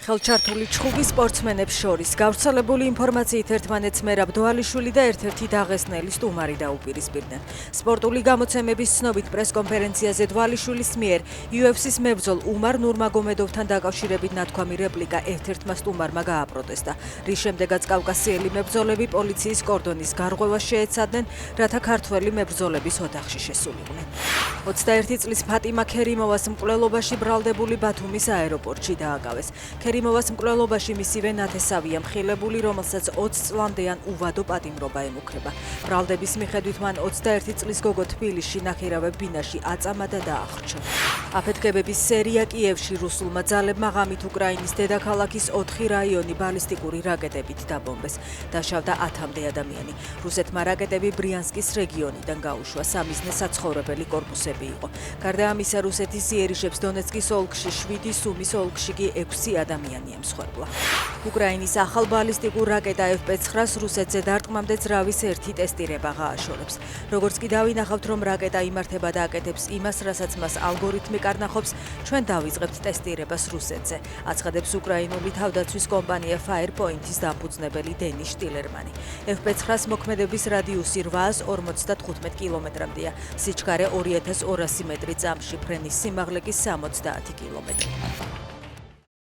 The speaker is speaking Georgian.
ხელჩართული ჩხუბი სპორტსმენებს შორის გავრცელებული ინფორმაციით ერთმანეთს მერაბ დვალიშვილი და ერთ-ერთი დაღესტნელი სტუმარი დაუპირისპირდნენ. სპორტული გამოცემების ცნობით პრესკონფერენციაზე დვალიშვილის მიერ UFC-ს მებრძოლ უმარ ნურმაგომედოვთან დაკავშირებით ნათქვამი რეპლიკა ერთ-ერთმა სტუმარმა გააპროტესტა, რის შემდეგაც კავკასიელი მებრძოლები პოლიციის კორდონის გარღვევას შეეცადნენ, რათა ქართველი მებრძოლების ოთახში შესულიყვნენ. 21 წლის ფატიმა ქერიმოვას მკვლელობაში ბრალდებული ბათუმის აეროპორტში დააკავეს. ქერიმოვას მკვლელობაში მისივე ნათესავია მხილებული, რომელსაც 20 წლამდეან უვადო პატიმრობა ემუქრება. ბრალდების მიხედვით მან 21 წლის გოგო თბილისში ნახირავე ბინაში აწამა და დაახრჩა. აფეთქებების სერია კიევში რუსულმა ძალებმა ღამით უკრაინის დედაქალაქის 4 რაიონი ბალისტიკური რაკეტებით დაბომბეს. დაშავდა 10-მდე ადამიანი. რუსეთმა რაკეტები ბრიანსკის რეგიონიდან გაუშვა. სამიზნე საცხოვრებელი კორპუსები იყო. გარდა ამისა, რუსეთის იერიშებს დონეცკის ოლქში 7, სუმის ოლქში კი 6 ადამიანი ემსხვერპლა. უკრაინის ახალ ბალისტიკურ რაკეტა FP9-ს რუსეთზე დარტყმამდე ძრავის ერთი ტესტირება გააშორებს. როგორც კი დავინახავთ, რომ რაკეტა იმართება და აკეთებს იმას, რასაც მას ალგორითმი კარნახობს, ჩვენ დავიწყებთ ტესტირებას რუსეთზე, აცხადებს უკრაინული თავდაცვის კომპანია Firepoint-ის დამფუძნებელი დენის შტილერმანი. FP9-ს მოქმედების რადიუსი 855 კილომეტრამდეა, სიჩქარე 2200 მეტრი წამში, ფრენის სიმაღლე კი 70 კილომეტრი.